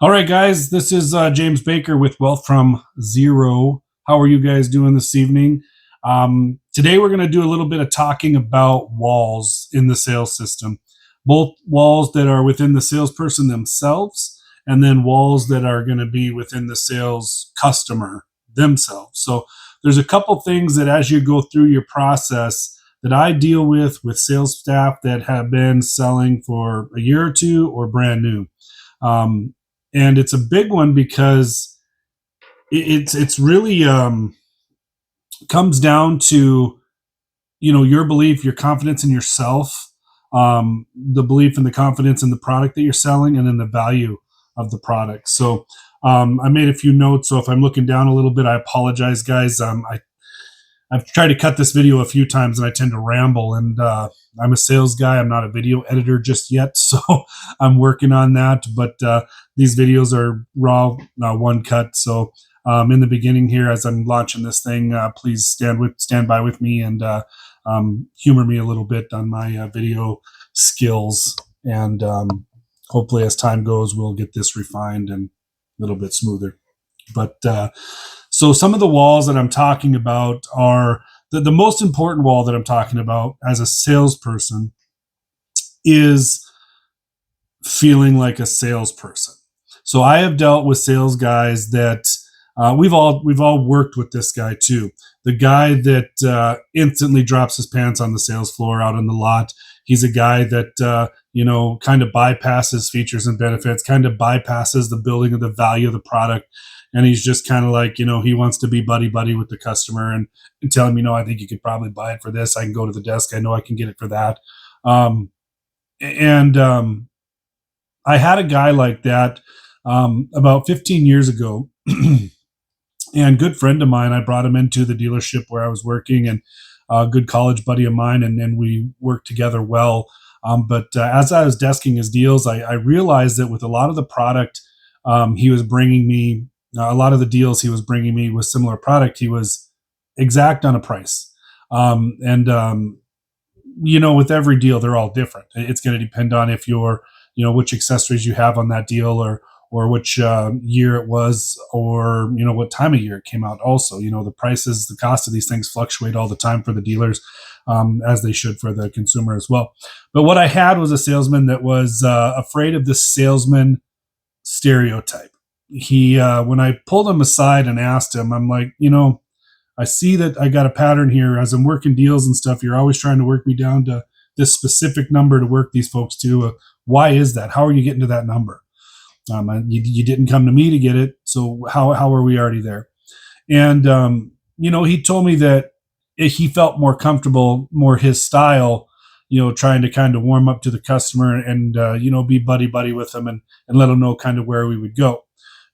All right, guys, this is James Baker with Wealth from Zero. How are you guys doing this evening? Today, we're going to do a little bit of talking about walls in the sales system, both walls that are within the salesperson themselves, and then walls that are going to be within the sales customer themselves. So, there's a couple things that as you go through your process that I deal with sales staff that have been selling for a year or two or brand new. Um, and it's a big one because it's really comes down to your belief, your confidence in yourself, the belief and the confidence in the product that you're selling, and then the value of the product. So I made a few notes. So if I'm looking down a little bit, I apologize, guys. I've tried to cut this video a few times and I tend to ramble. And I'm a sales guy. I'm not a video editor just yet. So I'm working on that. But these videos are raw, one cut. So in the beginning here, as I'm launching this thing, please stand by with me and humor me a little bit on my video skills. And hopefully as time goes, we'll get this refined and a little bit smoother. But so some of the walls that I'm talking about are the most important wall that I'm talking about as a salesperson is feeling like a salesperson. So I have dealt with sales guys that we've all worked with this guy too. The guy that instantly drops his pants on the sales floor out in the lot. He's a guy that kind of bypasses features and benefits, kind of bypasses the building of the value of the product, and he's just kind of like, he wants to be buddy buddy with the customer and tell him, I think you could probably buy it for this. I can go to the desk. I know I can get it for that. And I had a guy like that about 15 years ago. And good friend of mine, I brought him into the dealership where I was working, and a good college buddy of mine, and then we worked together well. But as I was desking his deals, I realized that with a lot of the product he was bringing me, a lot of the deals he was bringing me with similar product, he was exact on a price. With every deal, they're all different. It's going to depend on if you're, which accessories you have on that deal, or which year it was, or what time of year it came out. Also, the prices, the cost of these things fluctuate all the time for the dealers, as they should for the consumer as well. But what I had was a salesman that was afraid of the salesman stereotype. He when I pulled him aside and asked him, I'm like, I see that I got a pattern here as I'm working deals and stuff. You're always trying to work me down to this specific number to work these folks to. Why is that? How are you getting to that number? You didn't come to me to get it, so how are we already there? And he told me that he felt more comfortable, more his style, trying to kind of warm up to the customer and be buddy buddy with them and let them know kind of where we would go.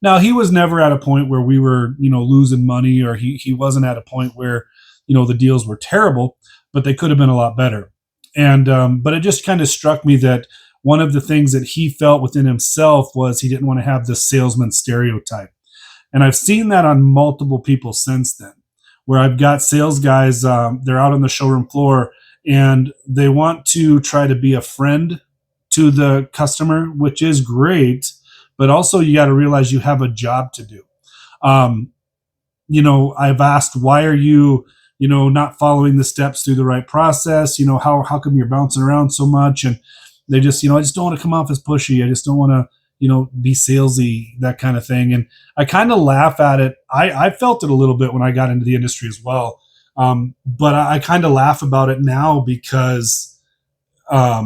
Now, he was never at a point where we were losing money, or he wasn't at a point where the deals were terrible, but they could have been a lot better. And but it just kind of struck me that one of the things that he felt within himself was he didn't want to have this salesman stereotype. And I've seen that on multiple people since then, where I've got sales guys, they're out on the showroom floor and they want to try to be a friend to the customer, which is great, but also you got to realize you have a job to do. I've asked, why are you, not following the steps through the right process? How come you're bouncing around so much? And they just, I just don't want to come off as pushy. I just don't want to, be salesy, that kind of thing. And I kind of laugh at it. I felt it a little bit when I got into the industry as well. But I kind of laugh about it now because I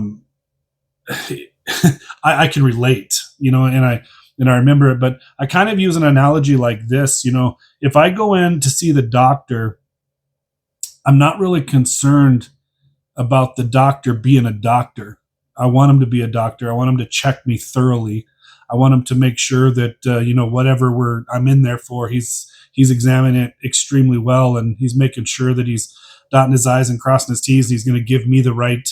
can relate, and I remember it. But I kind of use an analogy like this. If I go in to see the doctor, I'm not really concerned about the doctor being a doctor. I want him to be a doctor. I want him to check me thoroughly. I want him to make sure that whatever I'm in there for, he's examining it extremely well, and he's making sure that he's dotting his I's and crossing his T's, and he's going to give me the right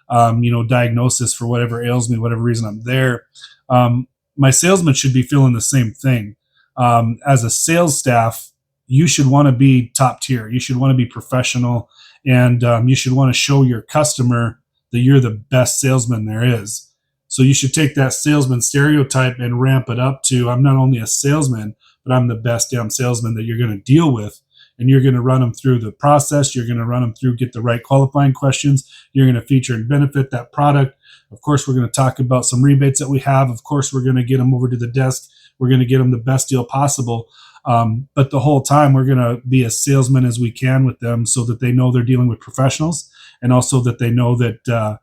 diagnosis for whatever ails me, whatever reason I'm there. My salesman should be feeling the same thing. As a sales staff, you should want to be top tier. You should want to be professional, and you should want to show your customer that you're the best salesman there is. So you should take that salesman stereotype and ramp it up to, I'm not only a salesman, but I'm the best damn salesman that you're going to deal with. And you're going to run them through the process. You're going to run them through, get the right qualifying questions. You're going to feature and benefit that product. Of course, we're going to talk about some rebates that we have. Of course, we're going to get them over to the desk. We're going to get them the best deal possible. But the whole time, we're going to be as salesmen as we can with them so that they know they're dealing with professionals, and also that they know that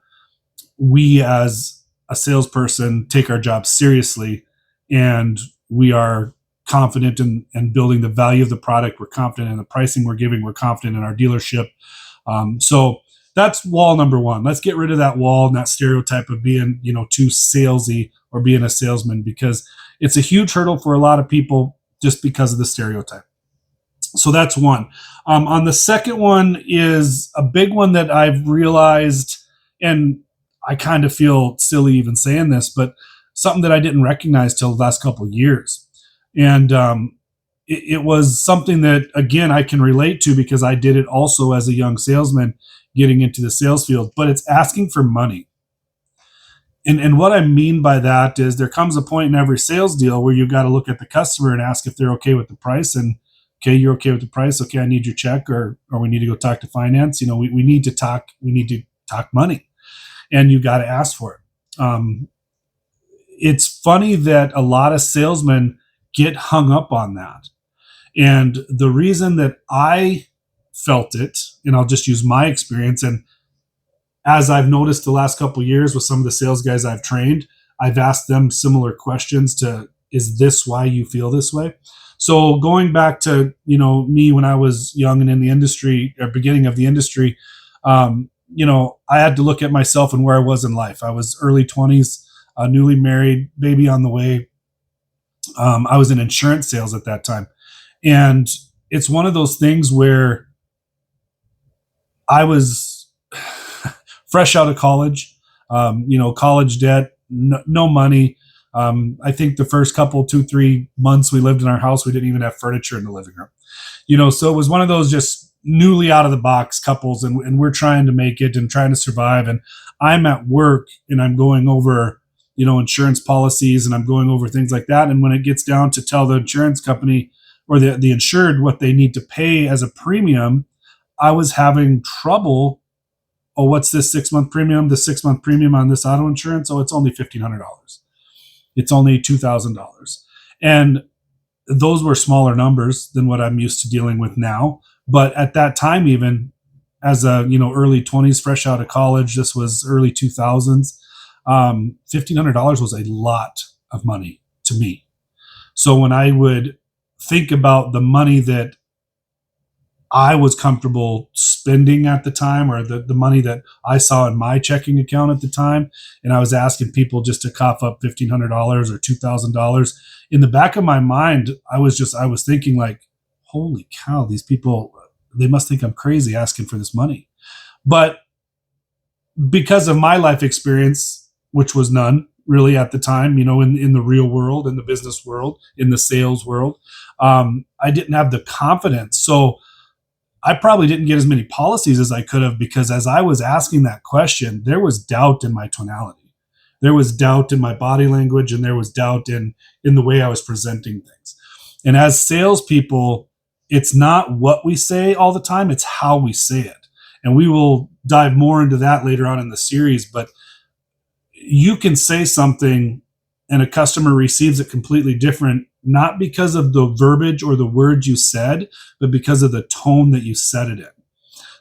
we as a salesperson take our job seriously, and we are confident in building the value of the product. We're confident in the pricing we're giving. We're confident in our dealership. So that's wall number one. Let's get rid of that wall and that stereotype of being, too salesy or being a salesman, because it's a huge hurdle for a lot of people just because of the stereotype. So that's one. On the second one is a big one that I've realized, and I kind of feel silly even saying this, but something that I didn't recognize till the last couple of years. And it was something that, again, I can relate to because I did it also as a young salesman getting into the sales field, but it's asking for money. And what I mean by that is there comes a point in every sales deal where you've got to look at the customer and ask if they're okay with the price. And okay, you're okay with the price. Okay, I need your check, or we need to go talk to finance. We need to talk. We need to talk money, and you got to ask for it. It's funny that a lot of salesmen get hung up on that. And the reason that I felt it, and I'll just use my experience, and as I've noticed the last couple of years with some of the sales guys I've trained, I've asked them similar questions to, is this why you feel this way? So going back to, me when I was young and in the industry, or beginning of the industry, I had to look at myself and where I was in life. I was early 20s, newly married, baby on the way. I was in insurance sales at that time. And it's one of those things where I was fresh out of college, college debt, no money. I think the first couple, 2-3 months we lived in our house, we didn't even have furniture in the living room. So it was one of those just newly out of the box couples, and we're trying to make it and trying to survive. And I'm at work and I'm going over insurance policies, and I'm going over things like that. And when it gets down to tell the insurance company or the insured what they need to pay as a premium, I was having trouble. Oh, what's this 6-month premium? The 6-month premium on this auto insurance? Oh, it's only $1,500. It's only $2,000. And those were smaller numbers than what I'm used to dealing with now. But at that time, even as a, early 20s, fresh out of college, this was early 2000s. $1,500 was a lot of money to me. So when I would think about the money that I was comfortable spending at the time, or the money that I saw in my checking account at the time, and I was asking people just to cough up $1,500 or $2,000, in the back of my mind, I was thinking like, holy cow, these people, they must think I'm crazy asking for this money. But because of my life experience, which was none really at the time, in the real world, in the business world, in the sales world, I didn't have the confidence. So I probably didn't get as many policies as I could have, because as I was asking that question, there was doubt in my tonality. There was doubt in my body language, and there was doubt in the way I was presenting things. And as salespeople, it's not what we say all the time, it's how we say it. And we will dive more into that later on in the series, but you can say something and a customer receives it completely different, not because of the verbiage or the words you said, but because of the tone that you said it in.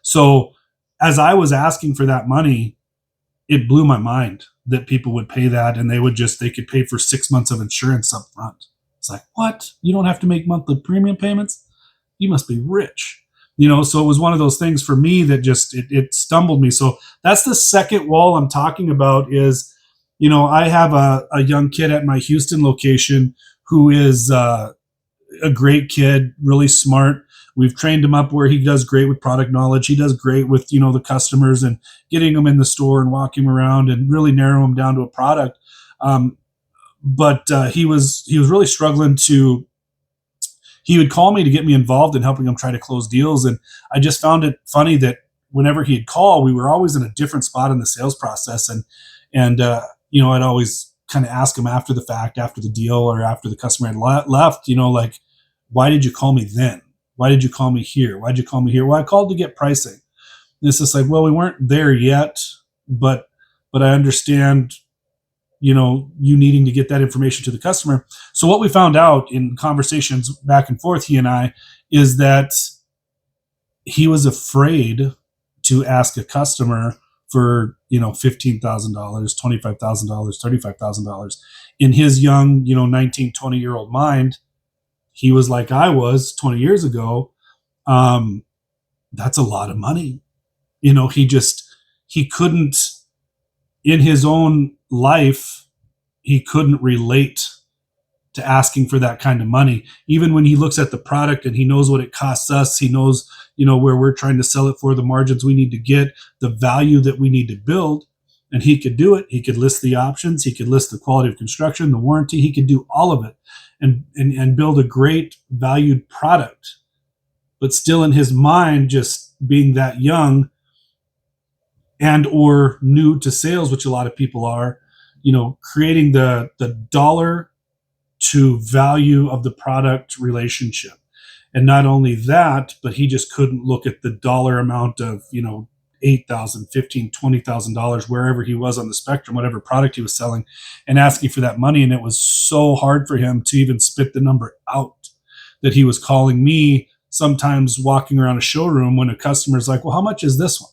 So as I was asking for that money, it blew my mind that people would pay that, and they could pay for 6 months of insurance up front. It's like, what? You don't have to make monthly premium payments? You must be rich. So it was one of those things for me that just, it stumbled me. So that's the second wall I'm talking about is, I have a young kid at my Houston location who is a great kid, really smart. We've trained him up where he does great with product knowledge. He does great with, the customers and getting them in the store and walking him around and really narrow him down to a product. But he was really struggling he would call me to get me involved in helping him try to close deals. And I just found it funny that whenever he'd call, we were always in a different spot in the sales process. And I'd always kind of ask him after the fact, after the deal, or after the customer had left, like, why did you call me then? Why did you call me here? Why did you call me here? Well, I called to get pricing. And it's just like, well, we weren't there yet, but I understand, you needing to get that information to the customer. So what we found out in conversations back and forth, he and I, is that he was afraid to ask a customer for, $15,000, $25,000, $35,000. In his young, 19, 20-year-old mind, he was like I was 20 years ago. That's a lot of money. He couldn't, in his own life, he couldn't relate to asking for that kind of money. Even when he looks at the product and he knows what it costs us, he knows, where we're trying to sell it for, the margins we need to get, the value that we need to build, and he could do it. He could list the options. He could list the quality of construction, the warranty. He could do all of it and build a great valued product. But still in his mind, just being that young and or new to sales, which a lot of people are, creating the dollar to value of the product relationship. And not only that, but he just couldn't look at the dollar amount of, $8,000, $15,000, $20,000, wherever he was on the spectrum, whatever product he was selling, and asking for that money. And it was so hard for him to even spit the number out, that he was calling me sometimes walking around a showroom when a customer's like, well, how much is this one?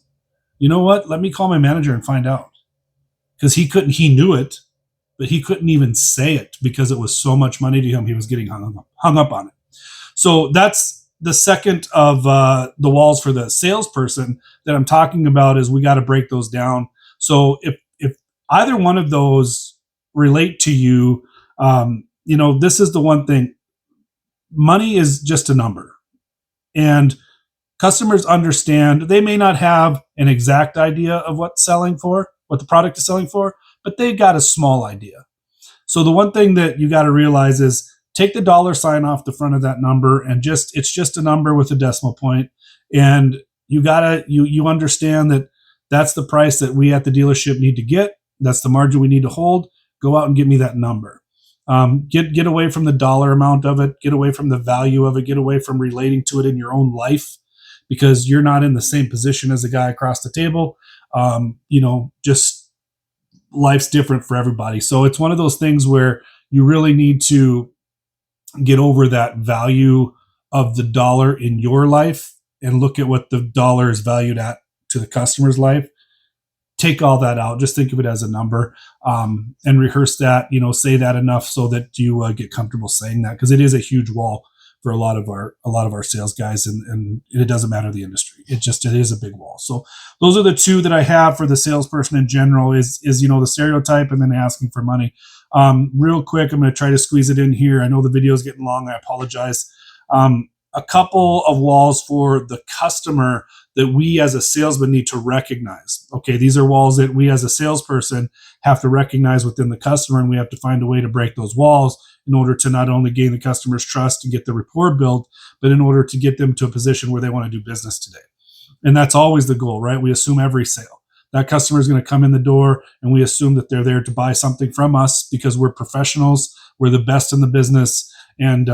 You know what? Let me call my manager and find out. Because he knew it, but he couldn't even say it because it was so much money to him. He was getting hung up on it. So that's the second of the walls for the salesperson that I'm talking about, is we got to break those down. So if either one of those relate to you, this is the one thing. Money is just a number. And customers understand. They may not have an exact idea of what the product is selling for, but they got a small idea. So the one thing that you got to realize is take the dollar sign off the front of that number, and it's just a number with a decimal point. And you understand that that's the price that we at the dealership need to get. That's the margin we need to hold. Go out and get me that number. Get away from the dollar amount of it. Get away from the value of it. Get away from relating to it in your own life, because you're not in the same position as the guy across the table. Just life's different for everybody. So it's one of those things where you really need to get over that value of the dollar in your life and look at what the dollar is valued at to the customer's life. Take all that out. Just think of it as a number, and rehearse that, say that enough so that you get comfortable saying that, because it is a huge wall for a lot of our sales guys, and it doesn't matter the industry. It is a big wall. So those are the two that I have for the salesperson in general, is the stereotype and then asking for money. Real quick, I'm going to try to squeeze it in here. I know the video is getting long. I apologize. A couple of walls for the customer that we as a salesman need to recognize. Okay, these are walls that we as a salesperson have to recognize within the customer, and we have to find a way to break those walls in order to not only gain the customer's trust and get the rapport built, but in order to get them to a position where they want to do business today. And that's always the goal, right? We assume every sale that customer is going to come in the door, and we assume that they're there to buy something from us because we're professionals, we're the best in the business, and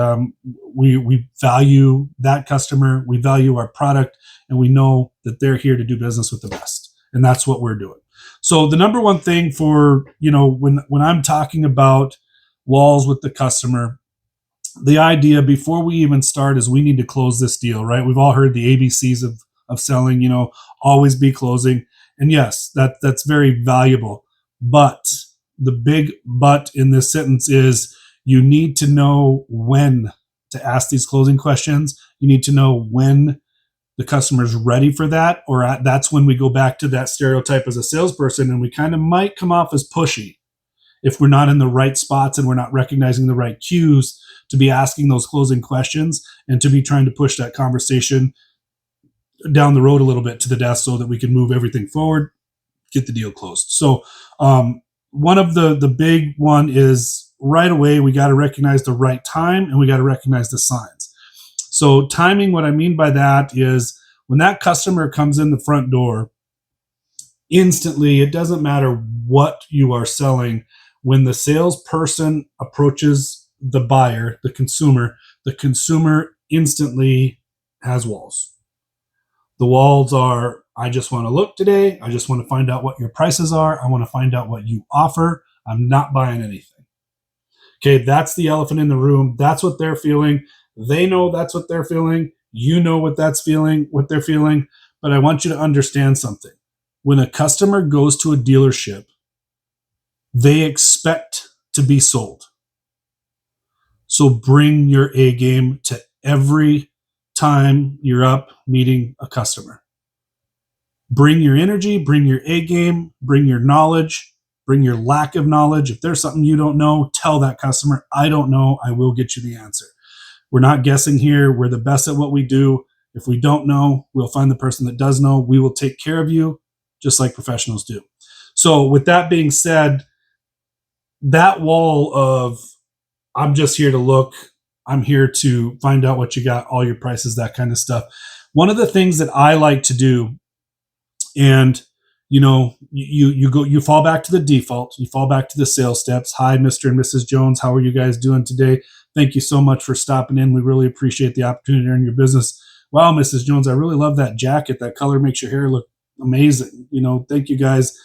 we value that customer, we value our product, and we know that they're here to do business with the best. And that's what we're doing. So the number one thing for, when I'm talking about walls with the customer, the idea before we even start is we need to close this deal, right? We've all heard the ABCs of selling, always be closing. And yes, that's very valuable. But the big but in this sentence is you need to know when to ask these closing questions. You need to know when the customer's ready for that, or that's when we go back to that stereotype as a salesperson, and we kind of might come off as pushy if we're not in the right spots and we're not recognizing the right cues to be asking those closing questions and to be trying to push that conversation down the road a little bit to the desk so that we can move everything forward, get the deal closed. So one of the big one is right away, we got to recognize the right time, and we got to recognize the signs. So timing, what I mean by that is when that customer comes in the front door, instantly, it doesn't matter what you are selling, when the salesperson approaches the buyer, the consumer instantly has walls. The walls are, I just want to look today. I just want to find out what your prices are. I want to find out what you offer. I'm not buying anything. Okay, that's the elephant in the room. That's what they're feeling. They know that's what they're feeling. You know what what they're feeling. But I want you to understand something. When a customer goes to a dealership, they expect to be sold. So bring your A game to every time you're up meeting a customer. Bring your energy, bring your A game, bring your knowledge, bring your lack of knowledge. If there's something you don't know, tell that customer, I don't know, I will get you the answer. We're not guessing here. We're the best at what we do. If we don't know, we'll find the person that does know. We will take care of you just like professionals do. So with that being said, that wall of, I'm just here to look, I'm here to find out what you got, all your prices, that kind of stuff. One of the things that I like to do, and you fall back to the default, you fall back to the sales steps. Hi, Mr. and Mrs. Jones, how are you guys doing today? Thank you so much for stopping in. We really appreciate the opportunity to earn your business. Wow, Mrs. Jones, I really love that jacket. That color makes your hair look amazing. Thank you guys.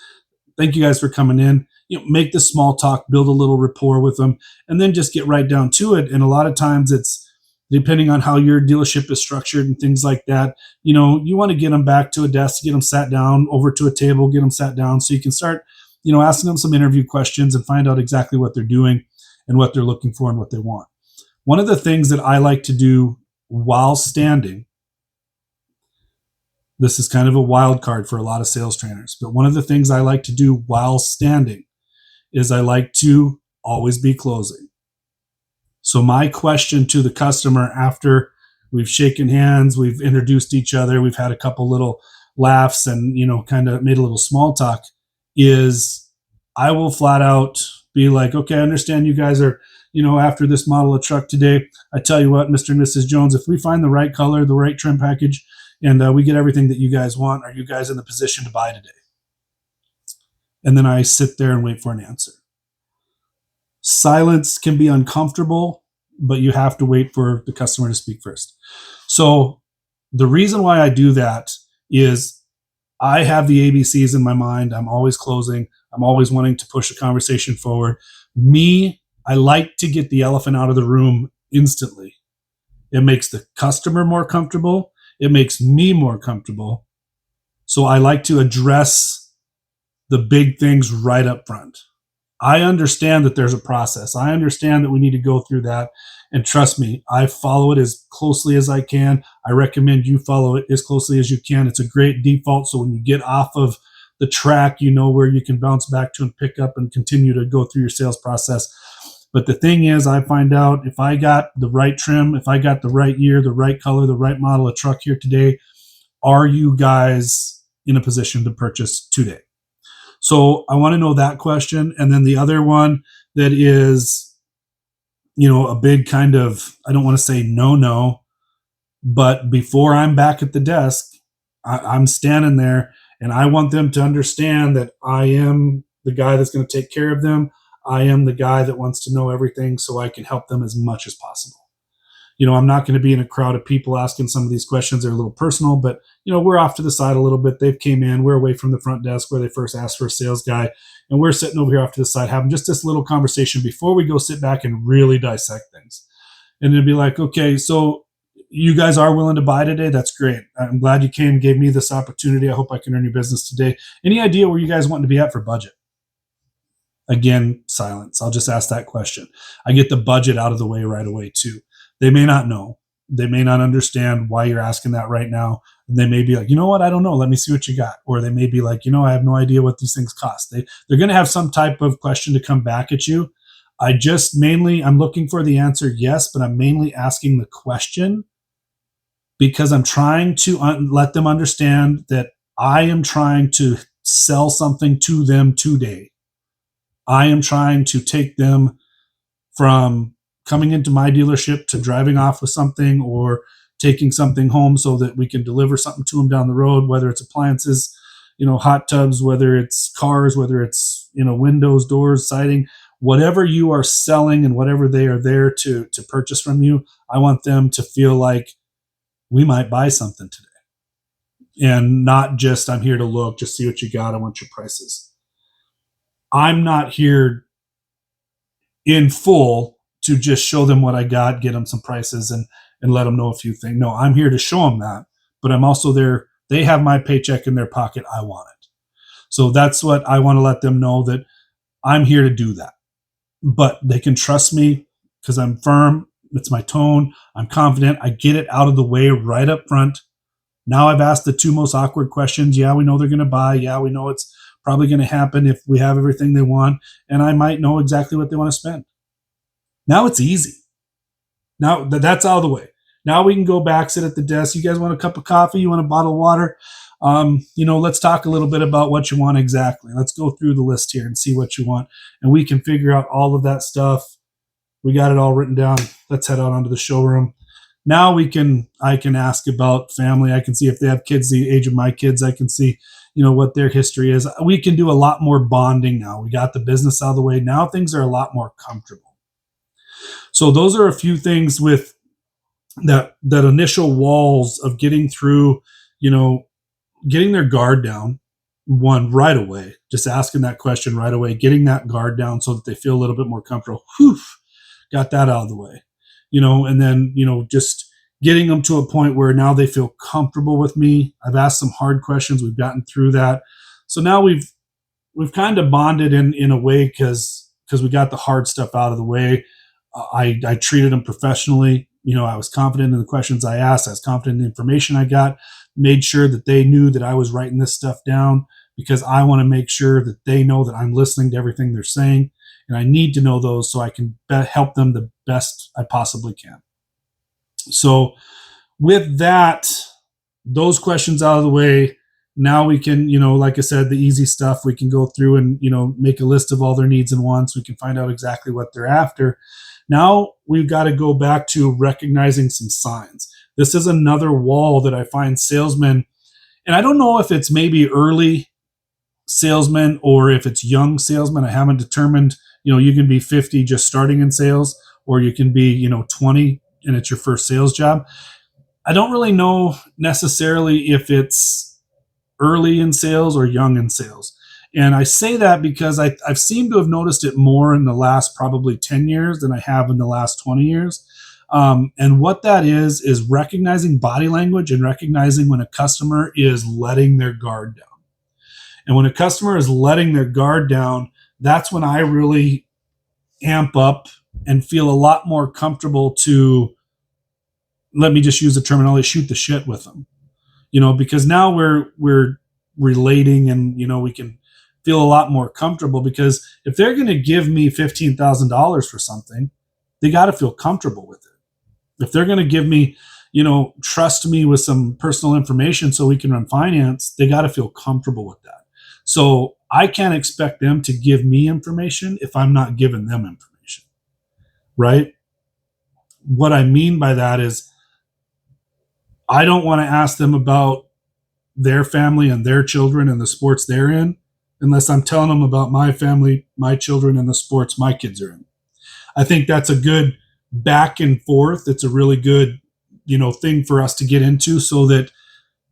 Thank you guys for coming in. Make the small talk, build a little rapport with them, and then just get right down to it. And a lot of times it's, depending on how your dealership is structured and things like that, you want to get them back to a desk, get them sat down, over to a table, get them sat down so you can start, asking them some interview questions and find out exactly what they're doing and what they're looking for and what they want. One of the things that I like to do while standing, this is kind of a wild card for a lot of sales trainers, but one of the things I like to do while standing is I like to always be closing. So my question to the customer after we've shaken hands, we've introduced each other, we've had a couple little laughs and, kind of made a little small talk, is I will flat out be like, okay, I understand you guys are, after this model of truck today. I tell you what, Mr. and Mrs. Jones, if we find the right color, the right trim package, and we get everything that you guys want, are you guys in the position to buy today? And then I sit there and wait for an answer. Silence can be uncomfortable, but you have to wait for the customer to speak first. So the reason why I do that is I have the ABCs in my mind. I'm always closing. I'm always wanting to push the conversation forward. I like to get the elephant out of the room instantly. It makes the customer more comfortable. It makes me more comfortable. So I like to address the big things right up front. I understand that there's a process. I understand that we need to go through that. And trust me, I follow it as closely as I can. I recommend you follow it as closely as you can. It's a great default. So when you get off of the track, you know where you can bounce back to and pick up and continue to go through your sales process. But the thing is, I find out if I got the right trim, if I got the right year, the right color, the right model of truck here today, are you guys in a position to purchase today? So I want to know that question. And then the other one that is, a big kind of, I don't want to say no, but before I'm back at the desk, I'm standing there and I want them to understand that I am the guy that's going to take care of them. I am the guy that wants to know everything so I can help them as much as possible. I'm not going to be in a crowd of people asking some of these questions. They're a little personal, but, we're off to the side a little bit. They've came in. We're away from the front desk where they first asked for a sales guy. And we're sitting over here off to the side having just this little conversation before we go sit back and really dissect things. And it'd be like, okay, so you guys are willing to buy today? That's great. I'm glad you came, gave me this opportunity. I hope I can earn your business today. Any idea where you guys want to be at for budget? Again, silence. I'll just ask that question. I get the budget out of the way right away too. They may not know. They may not understand why you're asking that right now. And they may be like, you know what? I don't know. Let me see what you got. Or they may be like, I have no idea what these things cost. They're going to have some type of question to come back at you. I'm looking for the answer, yes, but I'm mainly asking the question because I'm trying to let them understand that I am trying to sell something to them today. I am trying to take them from coming into my dealership to driving off with something or taking something home so that we can deliver something to them down the road, whether it's appliances, hot tubs, whether it's cars, whether it's, windows, doors, siding, whatever you are selling and whatever they are there to purchase from you, I want them to feel like we might buy something today. And not just, I'm here to look, just see what you got. I want your prices. I'm not here in full to just show them what I got, get them some prices, and let them know a few things. No, I'm here to show them that, but I'm also there. They have my paycheck in their pocket. I want it. So that's what I want to let them know, that I'm here to do that. But they can trust me because I'm firm. It's my tone. I'm confident. I get it out of the way right up front. Now I've asked the two most awkward questions. Yeah, we know they're going to buy. Yeah, we know it's probably going to happen if we have everything they want. And I might know exactly what they want to spend. Now it's easy. Now that's out of the way. Now we can go back, sit at the desk. You guys want a cup of coffee? You want a bottle of water? Let's talk a little bit about what you want exactly. Let's go through the list here and see what you want. And we can figure out all of that stuff. We got it all written down. Let's head out onto the showroom. Now I can ask about family. I can see if they have kids the age of my kids. I can see, what their history is. We can do a lot more bonding now. We got the business out of the way. Now things are a lot more comfortable. So those are a few things with that initial walls of getting through, getting their guard down, one, right away, just asking that question right away, getting that guard down so that they feel a little bit more comfortable. Whew, got that out of the way, and then, just getting them to a point where now they feel comfortable with me. I've asked some hard questions. We've gotten through that. So now we've kind of bonded in a way because we got the hard stuff out of the way. I treated them professionally. I was confident in the questions I asked. I was confident in the information I got, made sure that they knew that I was writing this stuff down because I want to make sure that they know that I'm listening to everything they're saying. And I need to know those so I can help them the best I possibly can. So with that, those questions out of the way, now we can, like I said, the easy stuff, we can go through and, make a list of all their needs and wants. We can find out exactly what they're after. Now we've got to go back to recognizing some signs. This is another wall that I find salesmen, and I don't know if it's maybe early salesmen or if it's young salesmen. I haven't determined, you can be 50 just starting in sales, or you can be, 20 and it's your first sales job. I don't really know necessarily if it's early in sales or young in sales. And I say that because I've seemed to have noticed it more in the last probably 10 years than I have in the last 20 years. And what that is recognizing body language and recognizing when a customer is letting their guard down. And when a customer is letting their guard down, that's when I really amp up and feel a lot more comfortable to, let me just use the terminology, shoot the shit with them. Because now we're relating and, we can feel a lot more comfortable, because if they're going to give me $15,000 for something, they got to feel comfortable with it. If they're going to give me, trust me with some personal information so we can run finance, they got to feel comfortable with that. So I can't expect them to give me information if I'm not giving them information, right? What I mean by that is I don't want to ask them about their family and their children and the sports they're in unless I'm telling them about my family, my children, and the sports my kids are in. I think that's a good back and forth. It's a really good, thing for us to get into so that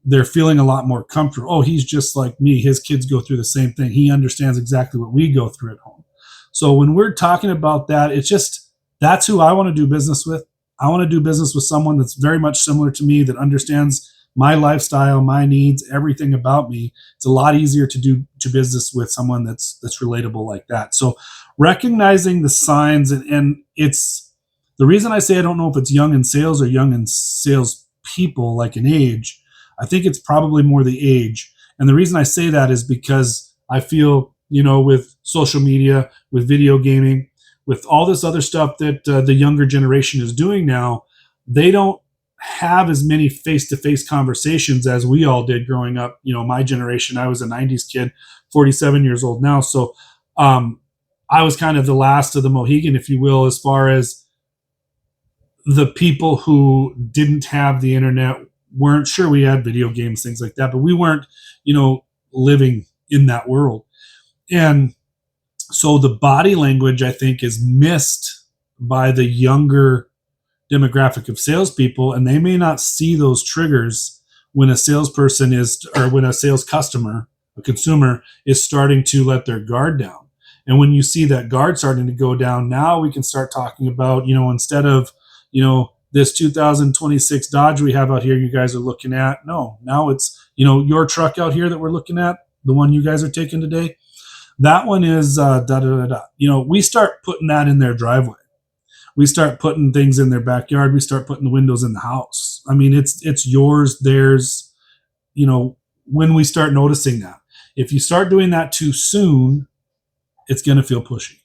they're feeling a lot more comfortable. Oh, he's just like me. His kids go through the same thing. He understands exactly what we go through at home. So when we're talking about that, it's just, that's who I want to do business with. I want to do business with someone that's very much similar to me, that understands my lifestyle, my needs, everything about me. It's a lot easier to do business with someone that's relatable like that. So recognizing the signs, and it's the reason I say I don't know if it's young in sales or young in sales people, like an age. I think it's probably more the age. And the reason I say that is because I feel, with social media, with video gaming, with all this other stuff that the younger generation is doing now, they don't have as many face-to-face conversations as we all did growing up. My generation, I was a 90s kid, 47 years old now. So I was kind of the last of the Mohegan, if you will, as far as the people who didn't have the internet, weren't sure we had video games, things like that, but we weren't, living in that world. And so the body language, I think, is missed by the younger demographic of salespeople, and they may not see those triggers when a salesperson is, or when a sales customer, a consumer, is starting to let their guard down. And when you see that guard starting to go down, now we can start talking about, instead of, this 2026 Dodge we have out here, you guys are looking at. No, now it's, your truck out here that we're looking at, the one you guys are taking today. That one is da da da da. We start putting that in their driveway. We start putting things in their backyard. We start putting the windows in the house. I mean, it's yours, theirs. When we start noticing that, if you start doing that too soon, it's going to feel pushy.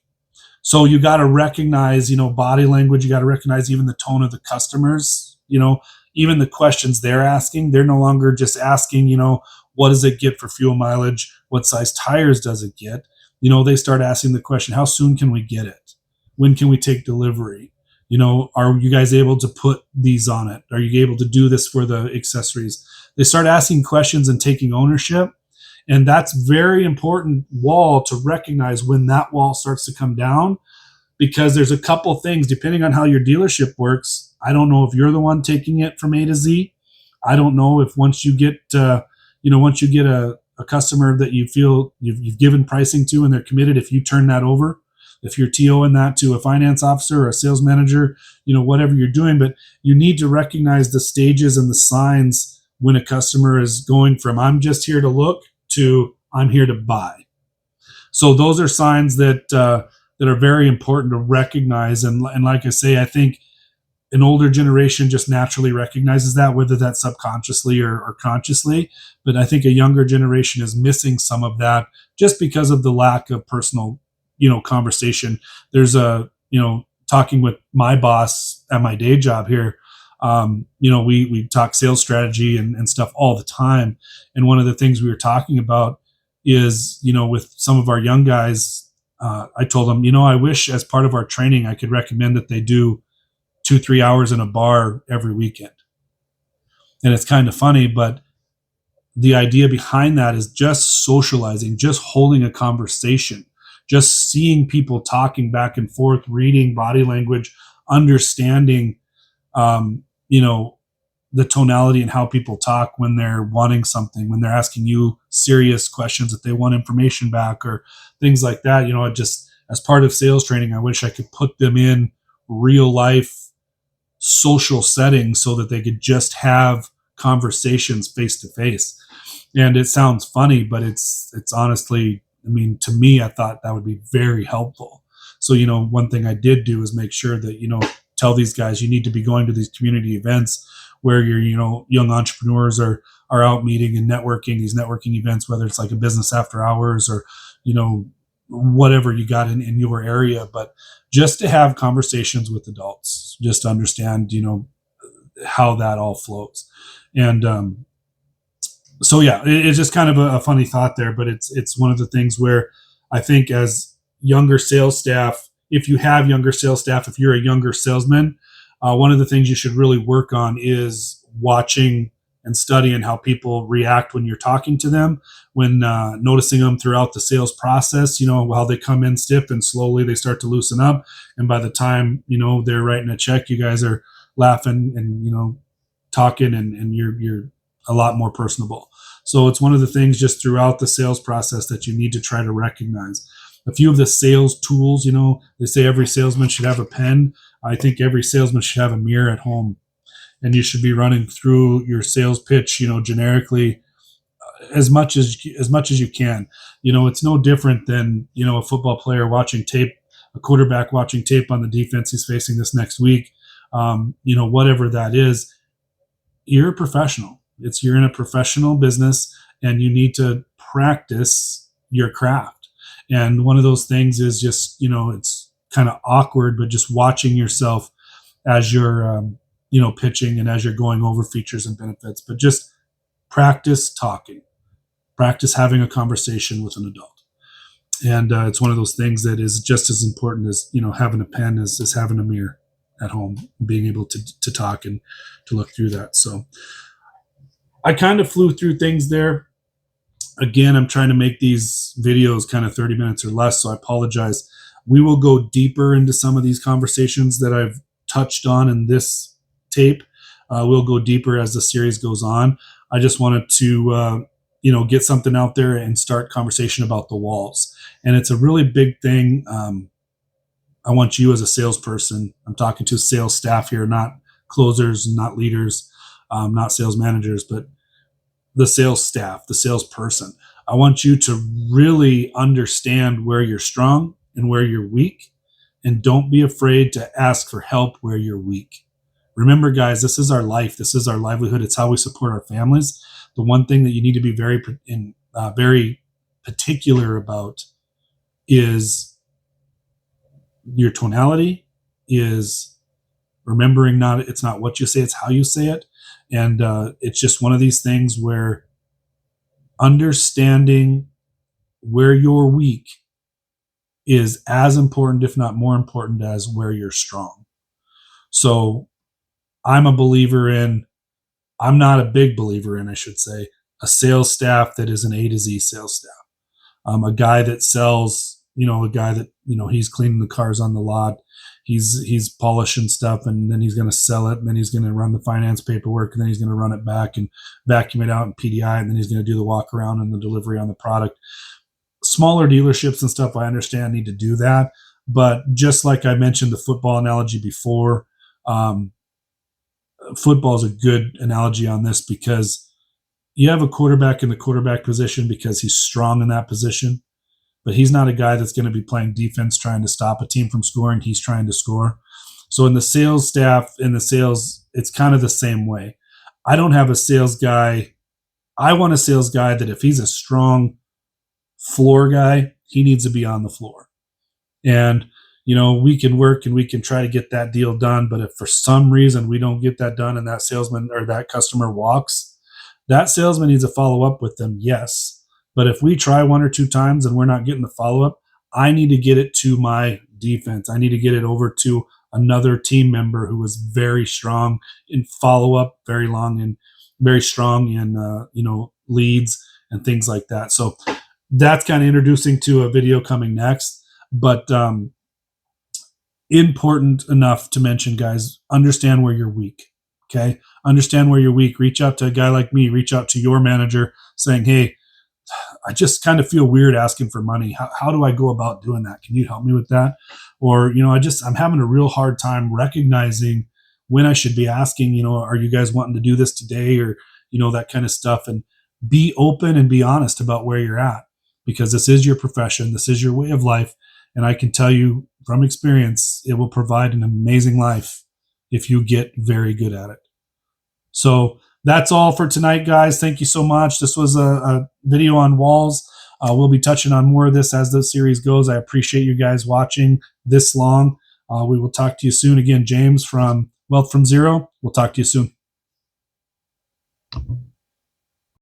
So you got to recognize, body language. You got to recognize even the tone of the customers. Even the questions they're asking. They're no longer just asking, what does it get for fuel mileage? What size tires does it get? They start asking the question, how soon can we get it? When can we take delivery? Are you guys able to put these on it? Are you able to do this for the accessories? They start asking questions and taking ownership. And that's very important wall to recognize when that wall starts to come down, because there's a couple things depending on how your dealership works. I don't know if you're the one taking it from A to Z. I don't know if once you get, once you get a customer that you feel you've given pricing to and they're committed, if you turn that over, if you're TOing that to a finance officer or a sales manager, whatever you're doing, but you need to recognize the stages and the signs when a customer is going from I'm just here to look to I'm here to buy. So those are signs that are very important to recognize. And like I say, I think an older generation just naturally recognizes that, whether that's subconsciously or consciously. But I think a younger generation is missing some of that just because of the lack of personal, conversation. There's talking with my boss at my day job here. We talk sales strategy and stuff all the time. And one of the things we were talking about is, with some of our young guys, I told them, I wish as part of our training, I could recommend that they do 2-3 hours in a bar every weekend. And it's kind of funny, but the idea behind that is just socializing, just holding a conversation, just seeing people talking back and forth, reading body language, understanding, the tonality and how people talk when they're wanting something, when they're asking you serious questions, if they want information back or things like that. Just as part of sales training, I wish I could put them in real life social settings so that they could just have conversations face to face. And it sounds funny, but it's honestly, to me, I thought that would be very helpful. So, one thing I did do is make sure that, tell these guys, you need to be going to these community events where your, young entrepreneurs are out meeting and networking, these networking events, whether it's like a business after hours or, whatever you got in your area, but just to have conversations with adults, just to understand, how that all flows. And, so yeah, it's just kind of a funny thought there, but it's one of the things where I think as younger sales staff, if you have younger sales staff, if you're a younger salesman, one of the things you should really work on is watching and studying how people react when you're talking to them, when noticing them throughout the sales process, how they come in stiff and slowly they start to loosen up. And by the time, they're writing a check, you guys are laughing and, talking and you're a lot more personable. So it's one of the things just throughout the sales process that you need to try to recognize. A few of the sales tools, they say every salesman should have a pen. I think every salesman should have a mirror at home, and you should be running through your sales pitch, generically as much as you can. It's no different than, a football player watching tape, a quarterback watching tape on the defense he's facing this next week. Whatever that is, you're a professional. You're in a professional business and you need to practice your craft. And one of those things is just, it's kind of awkward, but just watching yourself as you're, pitching and as you're going over features and benefits, but just practice talking, practice having a conversation with an adult. And it's one of those things that is just as important as, having a pen as having a mirror at home, being able to talk and to look through that. So I kind of flew through things there. Again, I'm trying to make these videos kind of 30 minutes or less, so I apologize. We will go deeper into some of these conversations that I've touched on in this tape. We'll go deeper as the series goes on. I just wanted to, get something out there and start conversation about the walls. And it's a really big thing. I want you as a salesperson, I'm talking to sales staff here, not closers, not leaders, not sales managers, but the sales staff, the salesperson. I want you to really understand where you're strong and where you're weak, and don't be afraid to ask for help where you're weak. Remember, guys, this is our life. This is our livelihood. It's how we support our families. The one thing that you need to be very particular about is your tonality, is remembering it's not what you say, it's how you say it. And it's just one of these things where understanding where you're weak is as important, if not more important, as where you're strong. So I'm not a big believer in, I should say, a sales staff that is an A to Z sales staff. A guy that sells, he's cleaning the cars on the lot. He's polishing stuff, and then he's going to sell it, and then he's going to run the finance paperwork, and then he's going to run it back and vacuum it out in PDI, and then he's going to do the walk around and the delivery on the product. Smaller dealerships and stuff, I understand, need to do that. But just like I mentioned the football analogy before, football is a good analogy on this, because you have a quarterback in the quarterback position because he's strong in that position, but he's not a guy that's going to be playing defense trying to stop a team from scoring. He's trying to score. So in the sales staff, it's kind of the same way. I don't have a sales guy. I want a sales guy that if he's a strong floor guy, he needs to be on the floor. And, we can work and we can try to get that deal done. But if for some reason we don't get that done and that salesman or that customer walks, that salesman needs to follow up with them, yes. But if we try one or two times and we're not getting the follow-up, I need to get it to my defense. I need to get it over to another team member who is very strong in follow-up, very strong in, leads and things like that. So that's kind of introducing to a video coming next. But important enough to mention, guys, understand where you're weak. Okay? Understand where you're weak. Reach out to a guy like me. Reach out to your manager saying, hey, I just kind of feel weird asking for money. How do I go about doing that? Can you help me with that? Or, I'm having a real hard time recognizing when I should be asking, are you guys wanting to do this today? Or, that kind of stuff. And be open and be honest about where you're at, because this is your profession. This is your way of life. And I can tell you from experience, it will provide an amazing life if you get very good at it. So that's all for tonight, guys. Thank you so much. This was a video on walls. We'll be touching on more of this as the series goes. I appreciate you guys watching this long. We will talk to you soon. Again, James from Wealth from Zero. We'll talk to you soon.